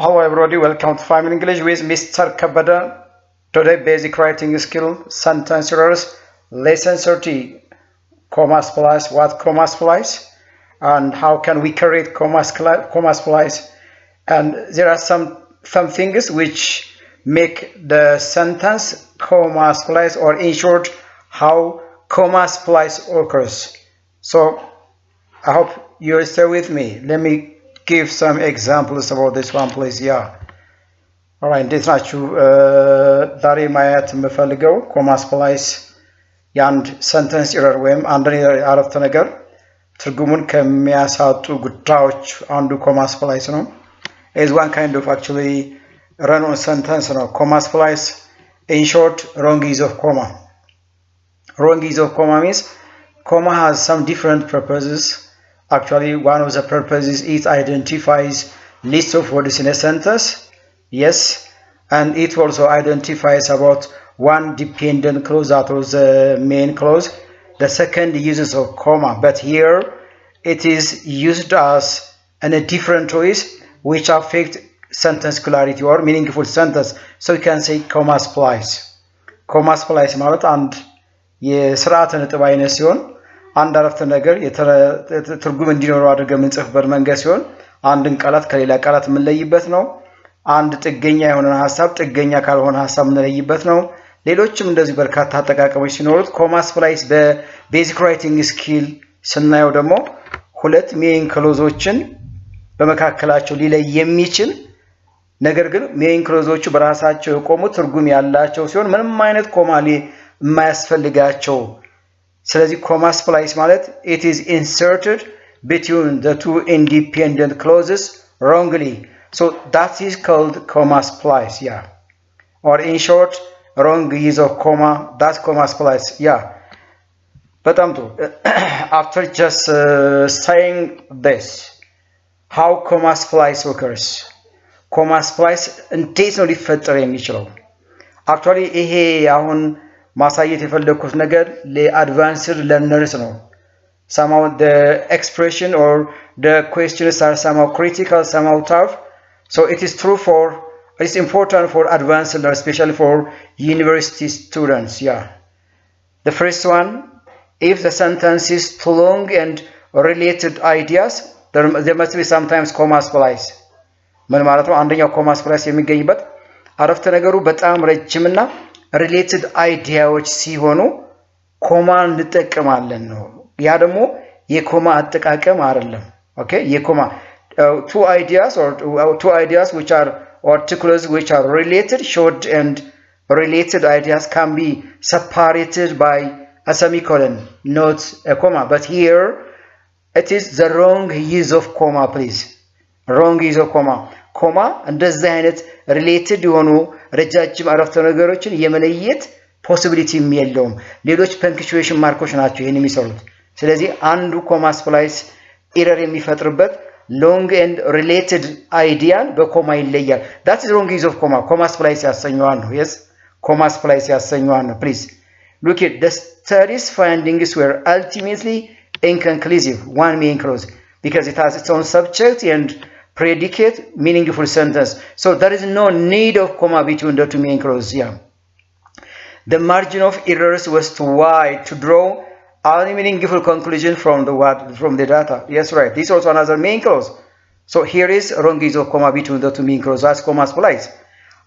Hello everybody, welcome to 5 Minute English with Mr. Kabada. Today basic writing skill, sentence errors, lesson 30, comma splice, what comma splice, and how can we create comma splice. And there are some things which make the sentence comma splice, or in short, how comma splice occurs. So I hope you will stay with me. Let me give some examples about this one, please. Alright, እንዴት ናችሁ? ዛሬ ማየት የምፈልገው ኮማ ስፕላይስ የአንድ ሰንተንስ ኤረር ወይም አንድን አረፍተ ነገር ትርጉሙን ከሚያሳጡ ጉዳዮች አንዱ ኮማ ስፕላይስ ነው። is one kind of actually run-on sentence ነው። comma splice, in short, wrong use of comma. Wrong use of comma means comma has some different purposes. Actually, one of the purposes it identifies list of words in a sentence. Yes, and it also identifies about one dependent clause, that was the main clause. The second uses of comma, but here it is used as in a different ways which affect sentence clarity or meaningful sentence. So you can say comma splice. Comma splice ማለት አንድ የስርዓተ ነጥብ አይነት ሲሆን አንድ አረፍተ ነገር ትርጉም እንዲኖረው አድርገን የምንጽፍበት መንገድ ሲሆን አንድን ቃላት ከሌላ ቃላት የምንለይበት ነው። አንድ ጥገኛ የሆነ ሐሳብ ጥገኛ ካልሆነ ሐሳብ የምንለይበት ነው። ሌሎችም እንደዚህ በርካታ አጠቃቀሞች ሲኖሩት ኮማ ስፕላይስ በቤዚክ ራይቲንግ ስኪል ስናየው ደግሞ ሁለት ሜን ክሎዞችን በመካከላቸው ሊለይ የሚችል ነገር ግን ሜን ክሎዞቹ በራሳቸው የቆሙ ትርጉም ያላቸው ሲሆን ምንም አይነት ኮማ የማያስፈልጋቸው። ስለዚህ comma splice ማለት it is inserted between the two independent clauses wrongly. So that is called comma splice, or in short, wrong use of comma, that's comma splice, በጣም ጥሩ። After just saying this, how comma splice occurs? comma splice እንዴት ነው ሊፈጠር የሚችለው? Actually ይሄ አሁን ማሳየት የፈለኩት ነገር ለአድቫንስድ ለርነርስ ነው። somehow the expression or the questions are somehow critical, somehow tough. So it's important for advanced learners, especially for university students. The first one, if the sentence is too long and related ideas, there must be sometimes comma splice. ምን ማለት ነው? አንደኛው comma splice የሚገኝበት አረፍተ ነገሩ በጣም ረጅምና related አይዲያዎች ሲሆኑ ኮማ እንጠቀማለን ነው። ያ ደግሞ የኮማ አጠቃቀም አይደለም። ኦኬ የኮማ two ideas which are or two clauses which are related, short and related ideas can be separated by a semicolon, not a comma. But here it is the wrong use of comma, please. Wrong use of comma. ኮማ እንደዚህ አይነት ሪሌትድ የሆኑ ረጃጅም አረፍተ ነገሮችን የመለየት ፖሲቢሊቲም የለውም። ሌሎች ፐንክቹዌሽን ማርኮች ናቸው ይሄን የሚሰሩት። ስለዚህ አንዱ ኮማ ስፕላይስ ኤረር የሚፈጥርበት ሎንግ ኤንድ ሪሌትድ አይዲያን በኮማ ይለያል። that is wrong use of comma. ኮማ ስፕላይስ ያሰኘዋል ነው። yes, ኮማ ስፕላይስ ያሰኘዋል ነው። please look at the study's findings were ultimately inconclusive, one main clause, because it has its own subject and predicate meaningful sentence. So there is no need of comma between the two main clauses. The margin of errors was too wide to draw any meaningful conclusion from the data. Yes, right. This is also another main clause. So here is wrong use of comma between the two main clauses. That's comma splice.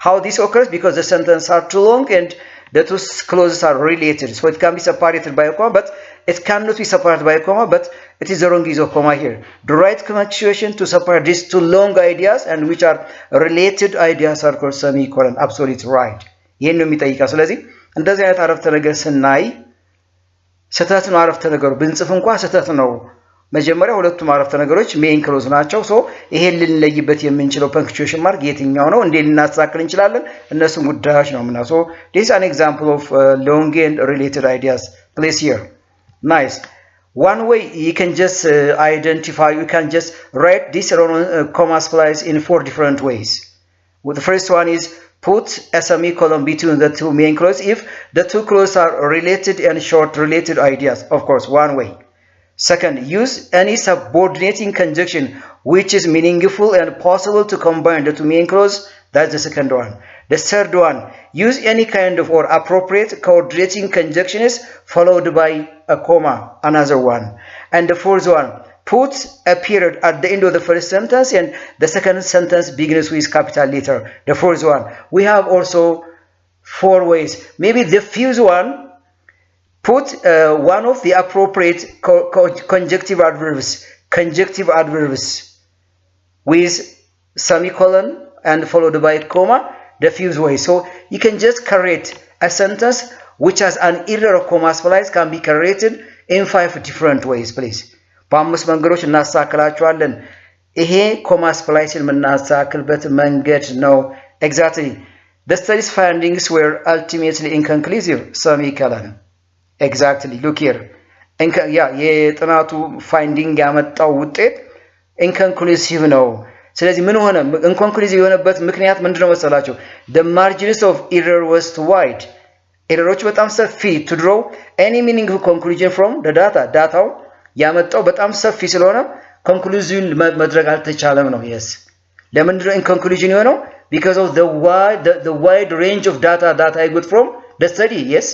How this occurs? Because the sentences are too long and the two clauses are related. So it can be separated by a comma, but it cannot be separated by a comma, but it is the wrong use of comma here. The right punctuation to separate these two long ideas and which are related ideas are called semicolon. Absolutely right. ይሄን ነው የሚጠይቀው። ስለዚህ እንደዚህ አይነት አረፍተ ነገር ስናይ ስህተት ነው አረፍተ ነገሩ ብንጽፍ እንኳን ስህተት ነው። መጀመሪያ ሁለቱም አረፍተ ነገሮች ሜን ክሎዝ ናቸው። ሶ ይሄን ልንለይበት የምንችለው ፐንክቹዌሽን ማርክ የትኛው ነው እንዴ ልናስተካክል እንችላለን? እነሱን ጉዳዮች ነው ምና so this is an example of long and related ideas. Please here. Nice. One way you can just you can just write this comma splice in 4 different ways. The first one is put a semicolon between the two main clauses if the two clauses are related and short related ideas. Of course, one way. Second, use any subordinating conjunction which is meaningful and possible to combine the two main clauses. That's the second one. The third one, use any kind of or appropriate coordinating conjunctions followed by a comma, another one. And the fourth one, put a period at the end of the first sentence and the second sentence begins with capital letter. The fourth one. We have also 4 ways. Maybe the fifth one, put one of the appropriate conjunctive adverbs with semicolon and followed by a comma, the fifth way. So you can just create a sentence which has an error of comma splice can be created in 5 different ways, please. በአምስት መንገዶች እናስተካክላቸዋለን። ይሄ ኮማ ስፕላይስን የምናስተካክልበት መንገድ ነው። Exactly. The study's findings were ultimately inconclusive. Semicolon. Exactly. Look here. የጥናቱ ፋይንዲንግ ያመጣው ውጤት inconclusive ነው። ስለዚህ ምን ሆነ? inconclusive የሆነበት ምክንያት ምንድነው መሰላችሁ? The margins of error was too wide. ኤረሮች በጣም ሰፊ to draw any meaningful conclusion from the data. ዳታው ያመጣው በጣም ሰፊ ስለሆነ conclusion መድረግ አልተቻለም ነው። yes. ለምንድነው inconclusion የሆነው? Because of the wide range of data that I got from the study. Yes.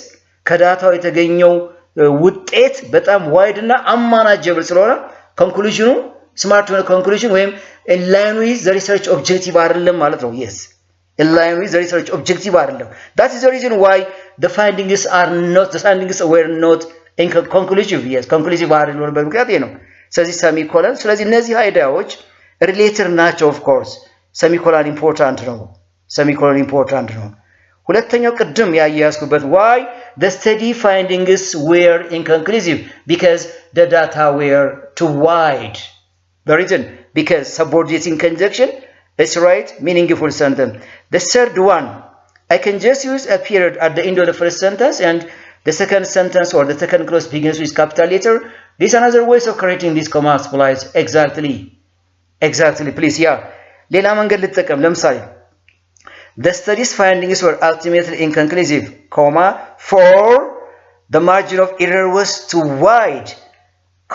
ከዳታው የተገኘው ውጤት በጣም wide እና unmanageable ስለሆነ conclusion smart የሆነ conclusion ወይም in line with the research objective አይደለም ማለት ነው. Yes. In line with the research objective አይደለም. That is the reason why the findings were not inconclusive. Yes, conclusive አይደለም በምክንያት ይሄ ነው። ስለዚህ semicolon ስለዚህ እነዚህ አይዲያዎች related ናቸው. of course semicolon important ነው. ሁለተኛው ቅድም ያያያዝኩበት why the study findings were inconclusive because the data were too wide. The reason because subordinating conjunction is right, meaningful sentence. The third one, I can just use a period at the end of the first sentence and the second sentence or the second clause begins with capital letter. This is another way of creating this comma splice. Exactly, please. Yeah. ሌላ መንገድ ልጠቀም። ለምሳሌ the study's findings were ultimately inconclusive, for the margin of error was too wide.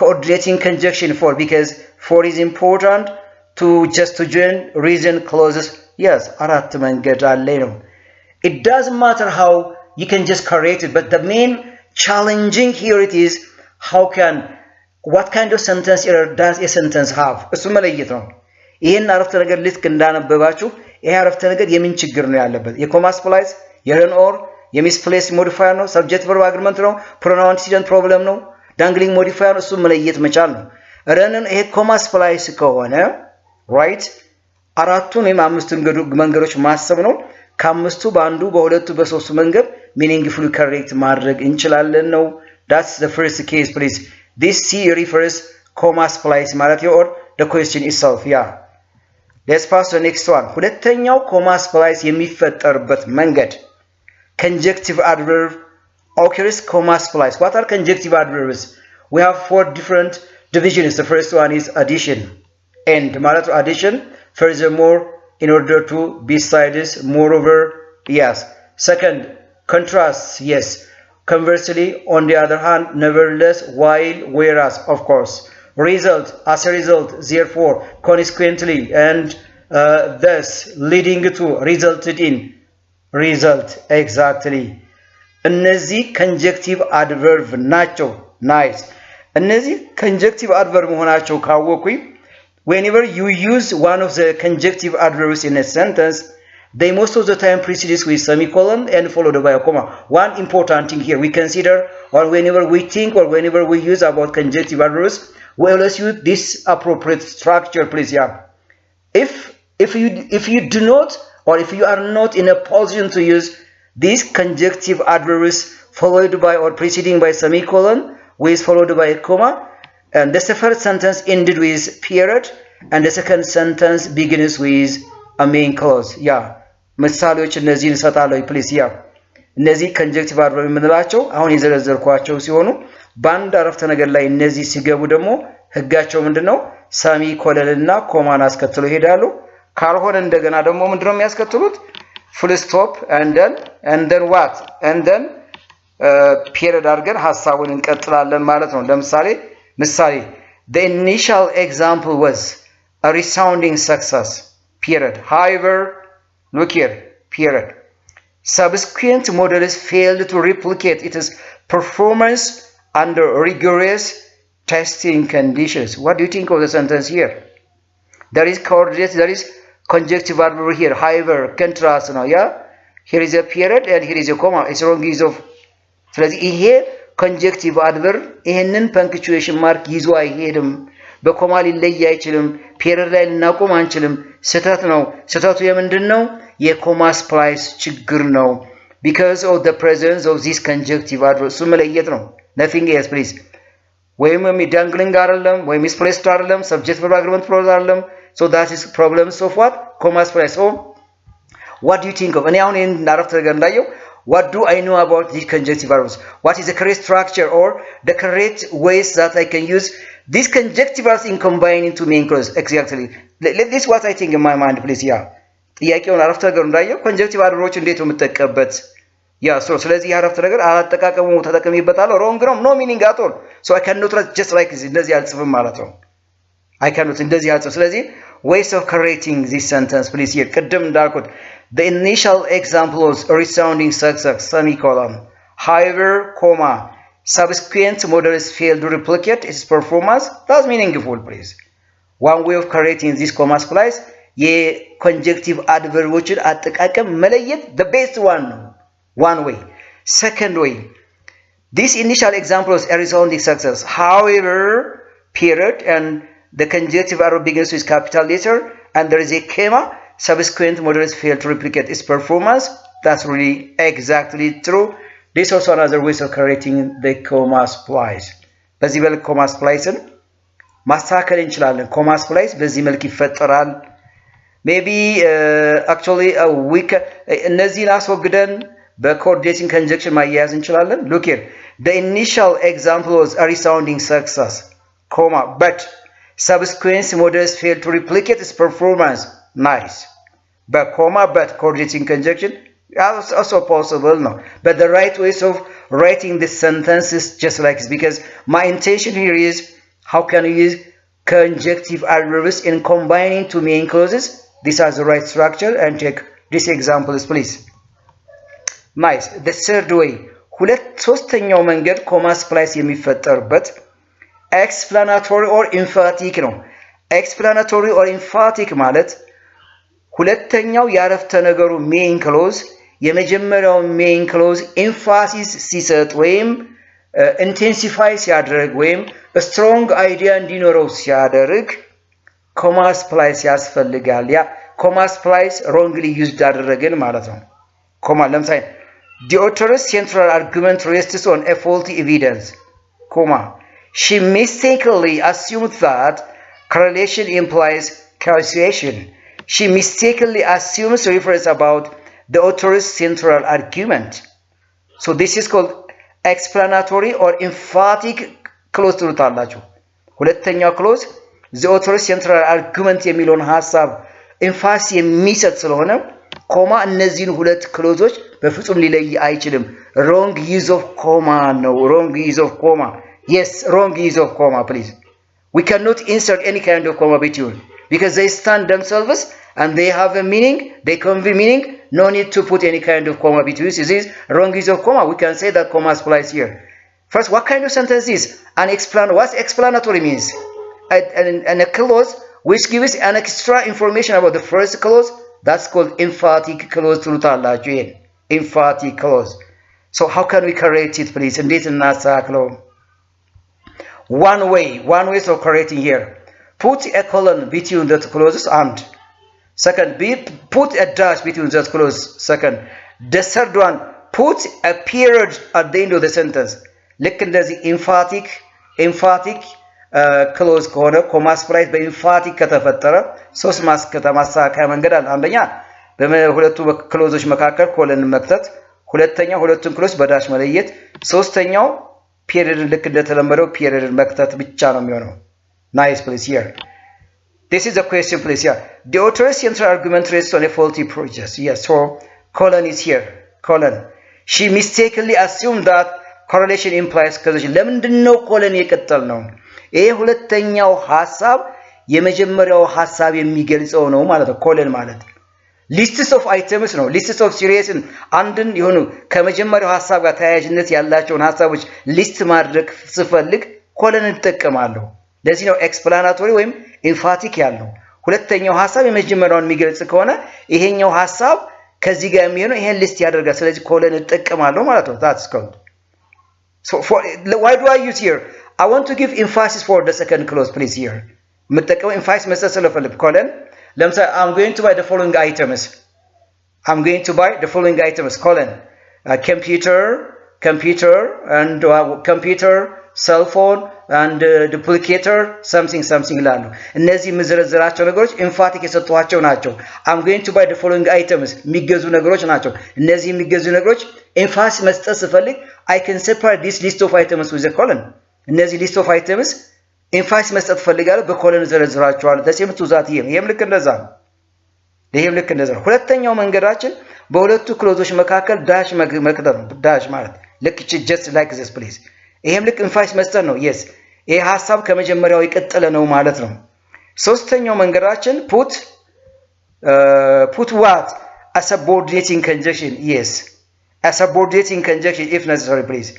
Coordinating conjunction for because for is important to join reason clauses. Yes, አራት መንገድ አለ ነው. It doesn't matter how you can just create it, but the main challenging here it is what kind of sentence error does a sentence have? እሱ መለየት ነው። ይሄን አረፍተ ነገር ልክ እንዳነበባችሁ ይሄ አረፍተ ነገር የምን ችግር ነው ያለበት? የኮማ ስፕላይስ፣ የረን ኦር፣ የሚስፕሌስ ሞዲፋየር ነው፣ ሰብጀክት ቨርብ አግሪመንት ነው፣ ፕሮናውን አንቲሲደንት ፕሮብለም ነው፣ ዳንግሊንግ ሞዲፋየር እሱ መለየት መቻል ነው። ረንን ይሄ ኮማ ስፕላይስ ከሆነ ራይት አራቱን ወይም አምስቱን መንገዶች ማሰብ ነው። ከአምስቱ በአንዱ በሁለቱ በሶስቱ መንገድ meaningfully correct ማድረግ እንችላለን ነው። That's the first case, please. This C refers comma splice ማለት or the question itself. Yeah. Let's pass to the next one. ሁለተኛው comma splice የሚፈጠርበት መንገድ conjunctive adverb occurs comma splice. What are conjunctive adverbs? We have 4 different divisions. The first one is addition. And ማለት addition. Furthermore, in order to, besides, moreover, yes. Second, contrast, yes. Conversely, on the other hand, nevertheless, while, whereas, of course. Result, as a result, therefore, consequently, and thus, leading to, resulted in, result, exactly. እነዚህ conjunctive adverb ናቸው. Nice. እነዚህ conjunctive adverb መሆናቸው ካወቁኝ whenever you use one of the conjunctive adverbs in a sentence, they most of the time precedes with semicolon and followed by a comma. One important thing here we consider, or whenever we think or whenever we use about conjunctive adverbs, we always use this appropriate structure, please. Yeah. If you do not, or if you are not in a position to use these conjunctive adverbs followed by or preceding by semicolon with followed by a comma, and the first sentence ended with period and the second sentence begins with a main clause. Yeah. ምሳሌዎች እነዚህን ሰጣለሁ ፕሊስ። ያ እነዚህ conjunctive adverb የምንላቸው አሁን የዘረዘርኳቸው ሲሆኑ በአንድ አረፍተ ነገር ላይ እነዚህ ሲገቡ ደግሞ ህጋቸው ምንድነው? ሰሚኮለንና ኮማን አስከትለው ይሄዳሉ። ካልሆነ እንደገና ደግሞ ምንድነው የሚያስከትሉት? full stop and then what? and then period አድርገን ሐሳቡን እንቀጥላለን ማለት ነው። ለምሳሌ the initial example was a resounding success, period. However, look here, period. Subsequent models failed to replicate its performance under rigorous testing conditions. What do you think of the sentence here? There is coordinate, there is conjunctive adverb here. However, contrast now, yeah? Here is a period and here is a comma. It's wrong use of. ስለዚህ ይሄ conjunctive adverb ይሄንን punctuation mark ይዞ አይሄድም። በኮማ ሊለይ አይችልም። ፔሪድ ላይ ልናቆም አንችልም። ስህተት ነው። ስህተቱ የምንድነው? የኮማ ስፕላይስ ችግር ነው። because of the presence of this conjunctive adverb እሱ መለየት ነው። nothing else please. ወይም dangling አይደለም ወይም misplaced አይደለም subject verb agreement clause አይደለም. so that is problems of what? comma splice. so what do you think of? እኔ አሁን ይሄን አረፍተ ነገር እንዳየው what do I know about these conjunctive verbs? What is the correct structure or the correct ways that I can use these conjunctive verbs in combining to main clause? Exactly. This is what I think in my mind, please. Yeah. ጥያቄውን አረፍተ ነገር እንዳየው conjunctive verbs እንዴት ነው የምትጠቀምበት? Yeah, so ስለዚህ አረፍተ ነገር አጠቃቀሙ ተጠቅሜበታለሁ wrong ነው no meaning at all. So I cannot write just like this. እንደዚህ አልጽፍም ማለት ነው. I cannot እንደዚህ አልጽፍ. ስለዚህ ways of correcting this sentence, please. here ቅድም እንዳልኩት the initial example was resounding success, semicolon. However, comma, subsequent models failed to replicate its performance. That's meaningful, please. One way of correcting this comma splice, conjunctive adverb አጠቃቀም መለየት the best one. One way. Second way, this initial example is a resounding success. However, period and the conjunctive adverb begins with capital letter and there is a comma. Subsequent models fail to replicate its performance. That's really exactly true. This is also another way of correcting the comma splice. በዚህ መልክ comma spliceን ማስተካከል እንችላለን። comma splice በዚህ መልክ ይፈጠራል። maybe actually we can እነዚህን አስወግደን በcoordinating conjunction ማያያዝ እንችላለን። look here, the initial example was a resounding success, comma, but subsequent models fail to replicate its performance. Nice. But comma, but coordinating conjunction also possible, no. But the right ways of writing this sentence is just like this, because my intention here is how can you use conjunctive adverbs in combining two main clauses. This has the right structure and take this example, please. Nice. The third way, ሶስተኛው መንገድ ኮማ ስፕላይስ የሚፈጠርበት explanatory or emphatic ነው። explanatory or emphatic ማለት ሁለተኛው የአረፍተ ነገሩ ሜን ክሎዝ የመጀመሪያው ሜን ክሎዝ ኤምፋሲስ ሲሰጥ ወይም ኢንቴንሲፋይ ሲያደርግ ወይም ስትሮንግ አይዲያ እንዲኖረው ሲያደርግ ኮማ ስፕላይስ ያስፈልጋል። ያ ኮማ ስፕላይስ ሮንግሊ ዩዝድ አደረገን ማለት ነው። ኮማ ለምሳሌ the author's central argument rests on a faulty evidence, comma, she mistakenly assumed that correlation implies causation. She mistakenly assumes reference about the author's central argument. So this is called explanatory or emphatic clause ትሉታላችሁ። ሁለተኛው ክሎዝ the author's central argument የሚለውን ሐሳብ ኤምፋሲስ የሚሰጥ ስለሆነ ኮማ እነዚህን ሁለት ክሎዞች በፍጹም ሊለይ አይችልም። wrong use of comma ነው። wrong use of comma. Yes, wrong use of comma, please. We cannot insert any kind of comma between because they stand themselves and they have a meaning, they convey meaning, no need to put any kind of comma between. This is wrong use of comma. We can say that comma applies here. First, what kind of sentence is what explanatory means? And a clause which gives an extra information about the first clause, that's called emphatic clause ትሉታላችሁ። emphatic clause. So how can we correct it, please? እንዴት እናስተካክለው? One way of correcting here. Put a colon between the clauses and second, put a dash between the clauses. Second, the third one, put a period at the end of the sentence. ልክ እንደዚህ emphatic clause ከሆነ ኮማ ስፕላይስ በemphatic ከተፈጠረ ሶስት ማስተካከያ መንገድ አለ። አንደኛ በሁለቱ ክሎዞች መካከል ኮለን መክተት፣ ሁለተኛ ሁለቱን ክሎዝ በዳሽ መለየት፣ ሶስተኛው ፔሪድን ልክ እንደተለመደው ፔሪድን መክተት ብቻ ነው የሚሆነው። Nice, please. Here, this is the question, please. Here, the author's central argument rests on a faulty premise. Yes, so colon is here. Colon. She mistakenly assumed that correlation implies causation. ለምንድን ነው ኮለን የቀጠል ነው? ይሄ ሁለተኛው ሐሳብ የመጀመሪያው ሐሳብ የሚገልጸው ነው ማለት ነው ኮለን ማለት lists of items ነው lists of series አንድን የሆኑ ከመጀመሪያው ሐሳብ ጋር ተያያዥነት ያላቸውን ሐሳቦች ሊስት ማድረግ ስፈልግ ኮለን እንጠቀማለሁ ለዚህ ነው ኤክስፕላናቶሪ ወይም ኤምፋቲክ ያለው ሁለተኛው ሐሳብ የመጀመሪያውን የሚገልጽ ከሆነ ይሄኛው ሐሳብ ከዚህ ጋር የሚሆነው ይሄን ሊስት ያደርጋል ስለዚህ ኮለን እንጠቀማለሁ ማለት ነው that's called so why do I use here I want to give emphasis for the second clause please here የምጠቀመው emphasis መስጠት ስለፈልግ ኮለን ለምሳሌ I'm going to buy the following items I'm going to buy the following items colon computer and computer cell phone and duplicator something ላሉ እነዚህ ምዝረዝራቸው ነገሮች emphatic የሰጧቸው ናቸው I'm going to buy the following items የሚገዙ ነገሮች ናቸው እነዚህ የሚገዙ ነገሮች emphasis መስጠት ስፈልግ I can separate this list of items with a colon እነዚህ list of items emphasis መስጠት ፈልጋለሁ በኮለን ዘረዝራቸዋለሁ ተሰም ቱዛት ይሄም ልክ እንደዛ ነው ሁለተኛው መንገዳችን በሁለቱ ክሎዞች መካከል ዳሽ መክተት ነው ዳሽ ማለት ልክ just like this please ይሄም ልክ emphasis መስጠት ነው yes ይሄ ሐሳብ ከመጀመሪያው ይቀጥለ ነው ማለት ነው ሶስተኛው መንገዳችን put what a subordinating conjunction yes a subordinating conjunction if necessary please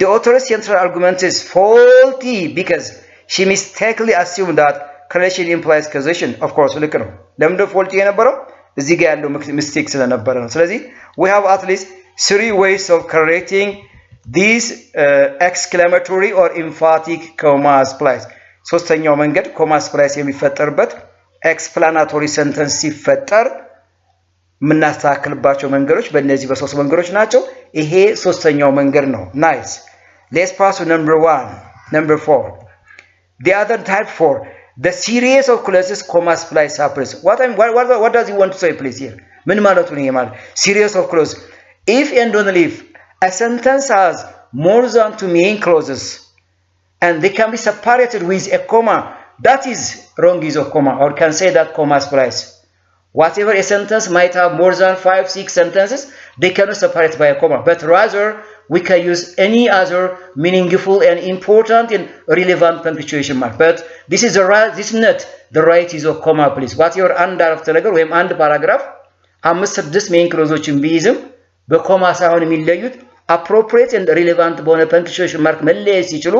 the author's central argument is faulty because she mistakenly assumed that correlation implies causation of course ልክ ነው ለምን faulty የነበረው እዚህ ጋር ያለው mistake ስለነበረ ነው ስለዚህ we have at least 3 ways of correcting these exclamatory or emphatic comma splice ሶስተኛው መንገድ comma splice የሚፈጠርበት explanatory sentence ሲፈጠር ምናስተካክልባቸው መንገዶች በእነዚህ በሶስት መንገዶች ናቸው ይሄ ሶስተኛው መንገድ ነው nice let's pass to number 4 the other type 4 the series of clauses comma splice happens what does he want to say please here ምን ማለት ነው ይሄ ማለት series of clauses if and only if a sentence has more than 2 main clauses and they can be separated with a comma that is wrong use of comma or can say that comma splice whatever a sentence might have more than 5-6 sentences they cannot separate by a comma but rather we can use any other meaningful and important and relevant punctuation mark but this is not the right use of comma please whatever አንድ አረፍተ ነገር ወይም አንድ ፓራግራፍ 5-6 main clauses ቢይዝም በኮማ ሳይሆን የሚለዩት appropriate and relevant በሆነ punctuation mark መለየት ሲችሉ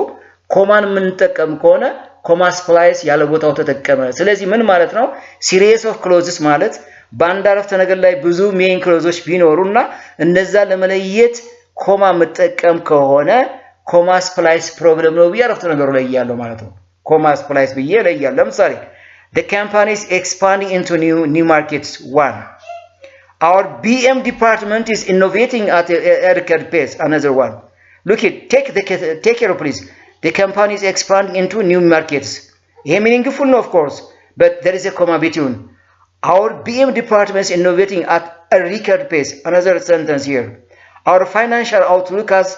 ኮማን የምንጠቀም ከሆነ ኮማ ስፕላይስ ያለ ቦታው ተጠቀመ ስለዚህ ምን ማለት ነው series of clauses ማለት በአንድ አረፍተ ነገር ላይ ብዙ main clauses ቢኖሩና እነዛ ለመለየት ኮማ መጠቀም ከሆነ ኮማ ስፕላይስ ፕሮብለም ነው ቢያረፍተ ነገሩ ላይ ያለው ማለት ነው ኮማ ስፕላይስ ብዬ ላይ ያለው ለምሳሌ the company is expanding into new markets 1 Our BM department is innovating at a record pace. Another one. Look at take care please. The company is expanding into new markets. Here meaningful no, of course, but there is a comma between. Our BM department is innovating at a record pace. Another sentence here. Our financial outlook has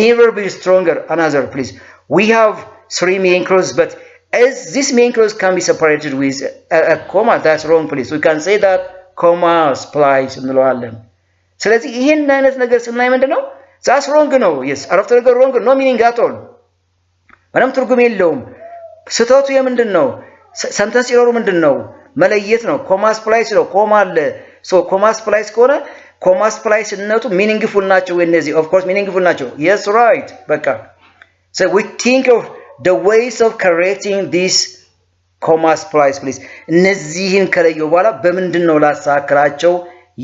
never been stronger. Another please. We have 3 main clauses, but as this main clause can be separated with a comma, that's wrong please. We can say that comma splice እንለዋለን ስለዚህ ይሄን አይነት ነገር ስናይ ምንድነው that's wrong ነው yes አረፍተ ነገር wrong no meaning at all ምንም ትርጉም የለውም ስህተቱ የምንድነው ሰንተንስ ኢረሩ ምንድነው መለየት ነው comma splice ነው ኮማ አለ so comma splice ከሆነ comma splice እነቱ meaningful ናቸው እነዚህ of course meaningful ናቸው yes right በቃ so we think of the ways of correcting this comma splice please እነዚህን ከለየው በኋላ በመንድነው ላሳክራቸው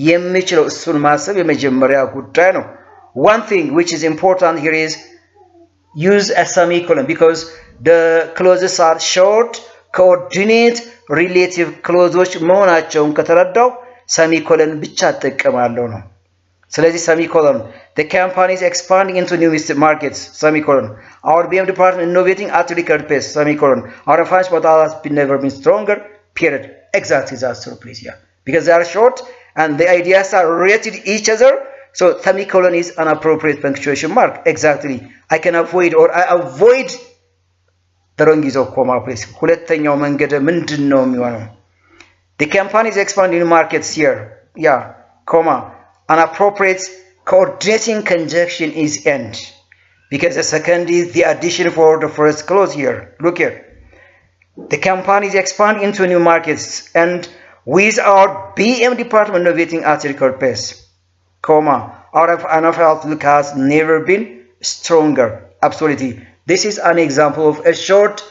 የሚችለው እሱን ማሰብ የመጀመሪያ ጉዳይ ነው one thing which is important here is use a semicolon because the clauses are short coordinate relative clauses መሆናቸውን ከተረዳው semicolon ብቻ ተጠቀማለሁ ነው ስለዚህ semicolon the company is expanding into new markets semicolon our BM department innovating at record pace semicolon our financial model has never been stronger period exactly that's true please yeah because they are short and the ideas are related to each other so semicolon is an appropriate punctuation mark exactly I can avoid or I avoid the wrong use of comma please ሁለተኛው መንገድ ምንድነው የሚሆነው the company is expanding new markets here yeah comma an appropriate coordinating conjunction is end because the second is the addition for the first clause here look here The companies expand into new markets, and with our BM department innovating at record pace, our financial outlook has never been stronger. Absolutely. This is an example of a short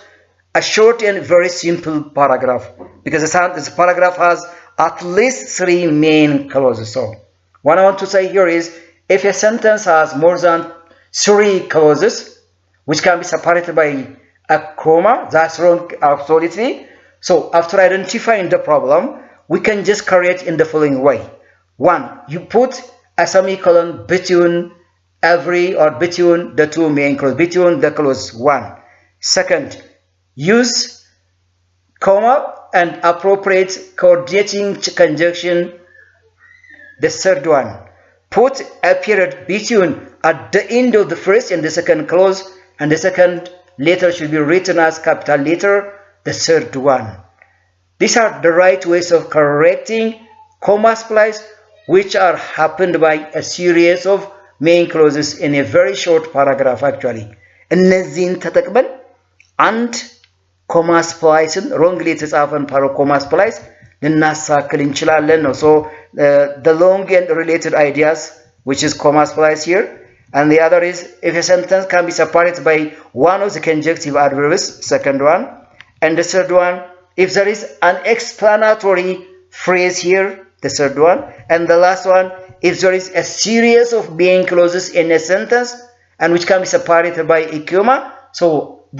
and very simple paragraph, because this paragraph has at least three main clauses. So what I want to say here is, if a sentence has more than three clauses which can be separated by a comma, that's wrong absolutely. So after identifying the problem, we can just create in the following way. One, you put a semicolon between between the two main clauses, between the clause one. Second, use comma and appropriate coordinating conjunction. The third one, put a period between at the end of the first and the second clause, and the second letter should be written as capital letter, the third one. These are the right ways of correcting comma splice, which are happened by a series of main clauses in a very short paragraph actually. እነዚህን ተጠቅመን አንድ ኮማ ስፕላይስን ሮንግሊ የተጻፈን ኮማ ስፕላይስ ልናሳክል እንችላለን ነው። So the long and related ideas, which is comma splice here, and the other is if a sentence can be separated by one of the conjunctive adverbs, second one, and the third one, if there is an explanatory phrase here, the third one, and the last one, if there is a series of main clauses in a sentence and which can be separated by a comma. So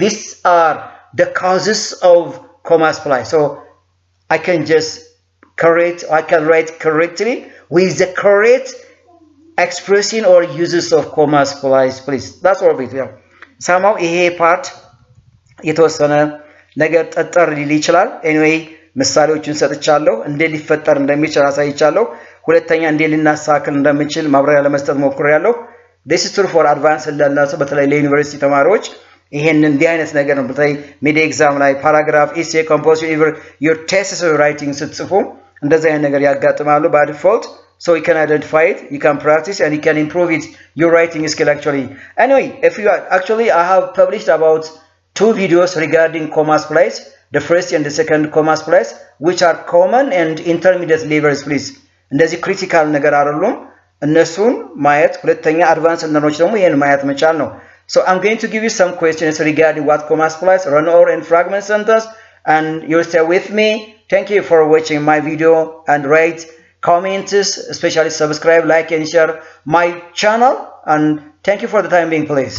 these are the causes of comma splice. So I can write correctly with the correct expression or uses of comma splice, please. That's all of it. Yeah. Somehow ይሄ part የተወሰነ ነገር ጠጠር ሊል ይችላል። anyway ምሳሌዎችን ሰጥቻለሁ፣ እንዴት ሊፈጠር እንደሚችል አሳይቻለሁ። ሁለተኛ እንዴት ልናሳክል እንደምንችል ማብራሪያ ለመስጠት ሞክሬያለሁ። this is true for advanced ለላቸው በተለይ ለዩኒቨርሲቲ ተማሪዎች ይሄን እንዲህ አይነት ነገር ነው። በተለይ ሚድ ኤግዛም ላይ ፓራግራፍ ኢሴ ኮምፖዚሽን ኢቨር your thesis writing ስትጽፉ እንደዚህ አይነት ነገር ያጋጥማሉ by default. So you can identify it, you can practice, and you can improve it, your writing skill actually. Anyway, if you are, actually I have published about 2 videos regarding comma splice, the first and the second comma splice, which are common and intermediate levels, please. እንደዚህ critical ነገር አይደሉም። እነሱን ማየት ሁለተኛ advanced ነገሮች ደግሞ ይሄን ማየት መቻል ነው። So I'm going to give you some questions regarding what comma splice, run over and fragment sentence, and you stay with me. Thank you for watching my video, and rate, comments, especially subscribe, like, and share my channel, and thank you for the time being, please.